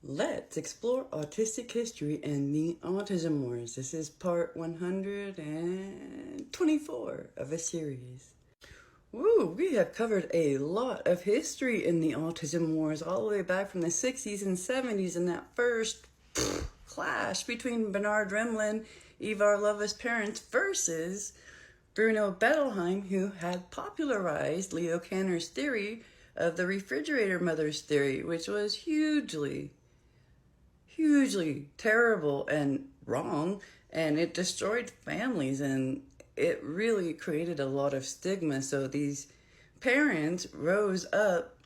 Let's explore autistic history and the Autism Wars. This is part 124 of a series. Woo, we have covered a lot of history in the Autism Wars, all the way back from the 60s and 70s, and that first clash between Bernard Rimland, Ivar Lovaas' parents, versus Bruno Bettelheim, who had popularized Leo Kanner's theory of the refrigerator mother's theory, which was hugely terrible and wrong, and it destroyed families, and it really created a lot of stigma. So these parents rose up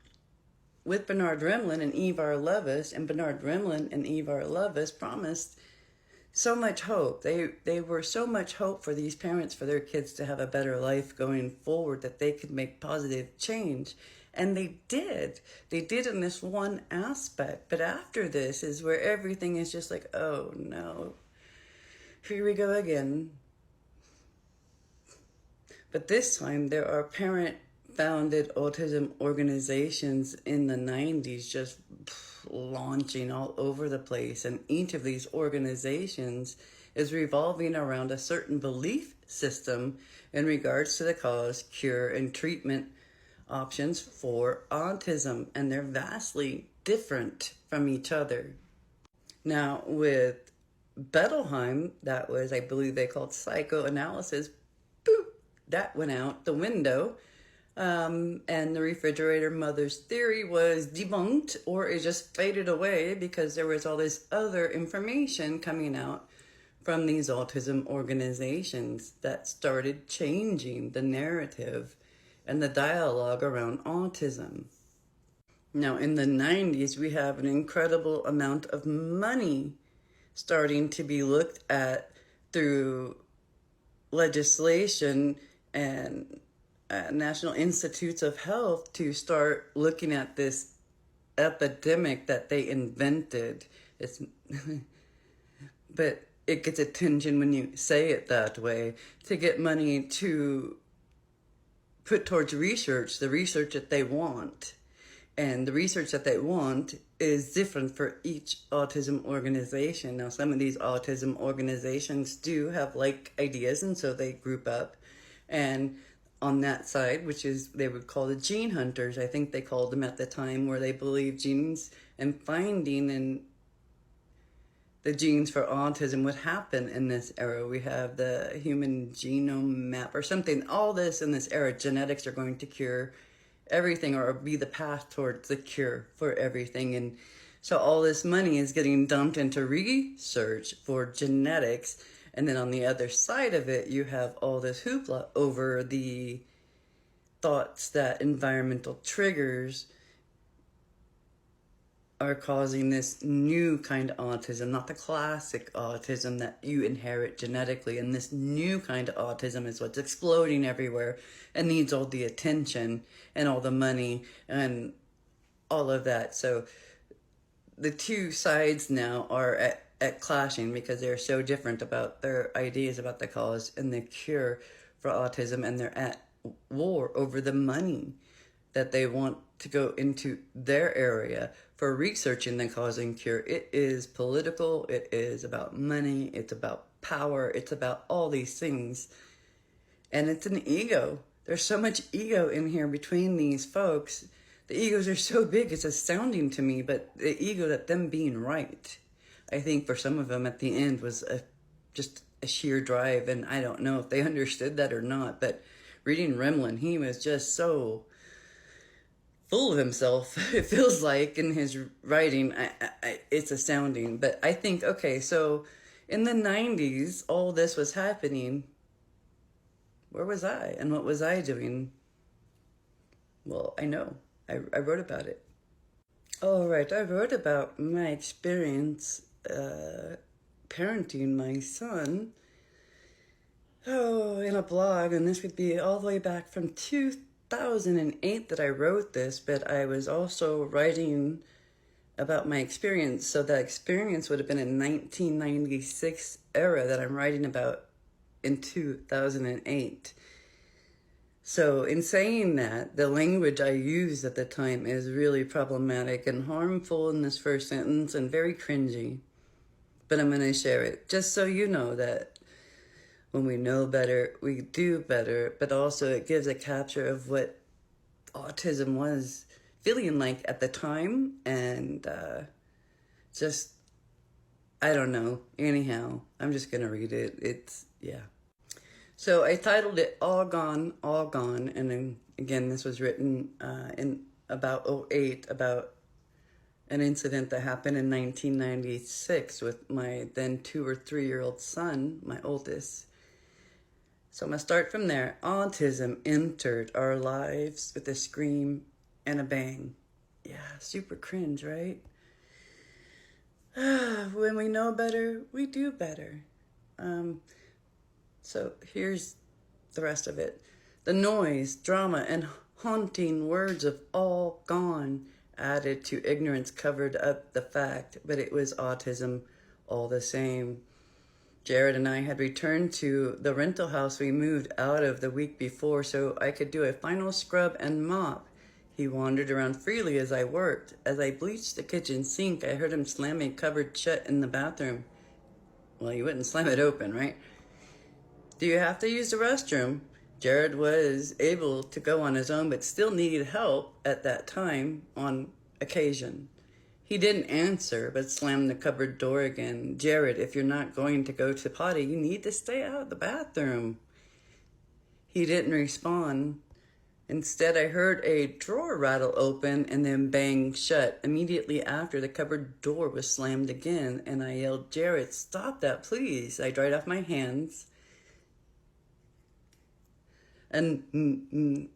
with Bernard Rimland and Ivar Lovaas, and Bernard Rimland and Ivar Lovaas promised so much hope. They were so much hope for these parents, for their kids to have a better life going forward, that they could make positive change. And they did. They did in this one aspect. But after this is where everything is just like, oh no, here we go again. But this time there are parent-founded autism organizations in the 90s just launching all over the place. And each of these organizations is revolving around a certain belief system in regards to the cause, cure, and treatment options for autism, and they're vastly different from each other. Now, with Bettelheim, that was, I believe they called psychoanalysis, boop, that went out the window, and the refrigerator mother's theory was debunked, or it just faded away because there was all this other information coming out from these autism organizations that started changing the narrative and the dialogue around autism. Now, in the 90s, we have an incredible amount of money starting to be looked at through legislation and National Institutes of Health to start looking at this epidemic that they invented. But it gets attention when you say it that way, to get money to put towards research, the research that they want. And the research that they want is different for each autism organization. Now, some of these autism organizations do have like ideas, and so they group up. And on that side, which is, they would call the gene hunters, I think they called them at the time, where they believe genes and finding and the genes for autism would happen in this era. We have the human genome map or something. All this in this era, genetics are going to cure everything, or be the path towards the cure for everything. And so all this money is getting dumped into research for genetics. And then on the other side of it, you have all this hoopla over the thoughts that environmental triggers are causing this new kind of autism, not the classic autism that you inherit genetically. And this new kind of autism is what's exploding everywhere and needs all the attention and all the money and all of that. So the two sides now are at clashing because they're so different about their ideas about the cause and the cure for autism, and they're at war over the money that they want to go into their area for researching the cause and cure. It is political, it is about money, it's about power, it's about all these things. And it's an ego. There's so much ego in here between these folks. The egos are so big, it's astounding to me, but the ego that them being right, I think for some of them at the end was just a sheer drive, and I don't know if they understood that or not, but reading Rimland, he was just so full of himself, it feels like, in his writing. It's astounding. But I think, okay, so in the 90s, all this was happening. Where was I? And what was I doing? Well, I know. I wrote about it. All right, I wrote about my experience parenting my son. In a blog, and this would be all the way back from 2008 that I wrote this, but I was also writing about my experience. So that experience would have been in 1996 era that I'm writing about in 2008. So in saying that, the language I used at the time is really problematic and harmful in this first sentence and very cringy. But I'm going to share it just so you know that when we know better, we do better. But also it gives a capture of what autism was feeling like at the time. And just, I don't know. Anyhow, I'm just going to read it. It's, yeah. So I titled it All Gone, and then again, this was written in about '08, about an incident that happened in 1996 with my then 2 or 3-year-old son, my oldest. So I'm going to start from there. Autism entered our lives with a scream and a bang. Yeah, super cringe, right? When we know better, we do better. So here's the rest of it. The noise, drama, and haunting words of all gone added to ignorance covered up the fact, but it was autism all the same. Jared and I had returned to the rental house we moved out of the week before so I could do a final scrub and mop. He wandered around freely as I worked. As I bleached the kitchen sink, I heard him slam a cupboard shut in the bathroom. Well, you wouldn't slam it open, right? Do you have to use the restroom? Jared was able to go on his own, but still needed help at that time on occasion. He didn't answer, but slammed the cupboard door again. Jared, if you're not going to go to potty, you need to stay out of the bathroom. He didn't respond. Instead, I heard a drawer rattle open and then bang shut. Immediately after, the cupboard door was slammed again, and I yelled, Jared, stop that, please. I dried off my hands and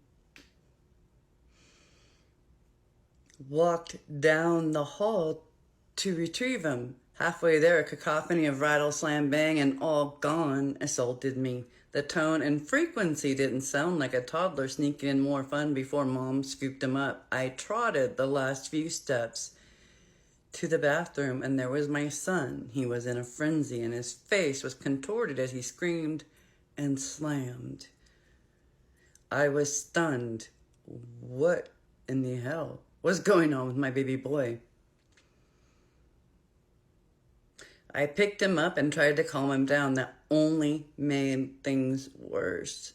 walked down the hall to retrieve him. Halfway there, a cacophony of rattle, slam, bang, and all gone assaulted me. The tone and frequency didn't sound like a toddler sneaking in more fun before Mom scooped him up. I trotted the last few steps to the bathroom, and there was my son. He was in a frenzy, and his face was contorted as he screamed and slammed. I was stunned. What in the hell was going on with my baby boy? I picked him up and tried to calm him down. That only made things worse.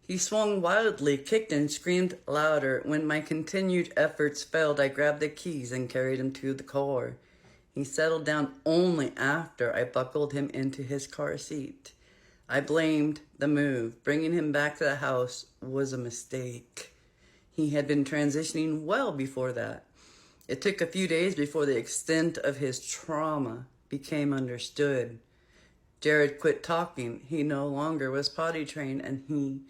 He swung wildly, kicked and screamed louder. When my continued efforts failed, I grabbed the keys and carried him to the car. He settled down only after I buckled him into his car seat. I blamed the move. Bringing him back to the house was a mistake. He had been transitioning well before that. It took a few days before the extent of his trauma became understood. Jared quit talking. He no longer was potty trained, and he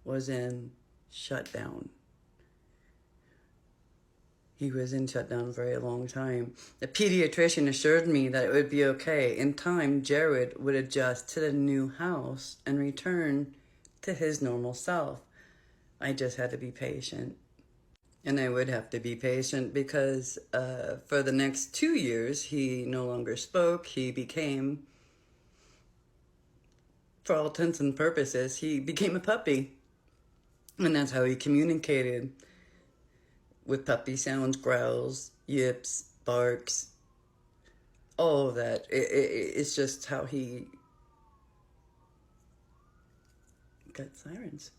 was in shutdown. He was in shutdown for a long time. The pediatrician assured me that it would be okay. In time, Jared would adjust to the new house and return to his normal self. I just had to be patient. And I would have to be patient because for the next 2 years, he no longer spoke. He became, for all intents and purposes, he became a puppy. And that's how he communicated. With puppy sounds, growls, yips, barks, all of that. It's just how he got sirens.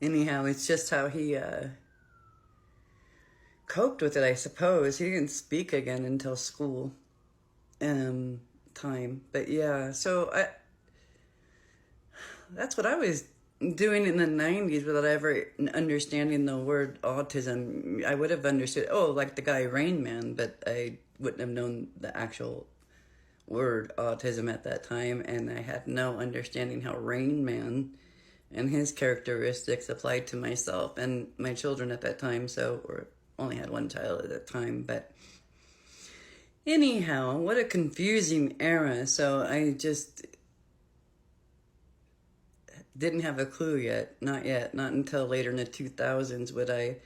Anyhow, it's just how he coped with it, I suppose. He didn't speak again until school time. But yeah, so that's what I was doing in the 90s without ever understanding the word autism. I would have understood, like the guy Rain Man, but I wouldn't have known the actual word autism at that time, and I had no understanding how Rain Man and his characteristics applied to myself and my children at that time, or only had one child at that time, but anyhow, what a confusing era. So I just didn't have a clue yet, not until later in the 2000s would I,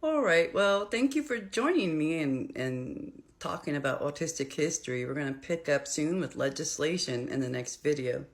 all right, well, thank you for joining me and talking about autistic history. We're going to pick up soon with legislation in the next video.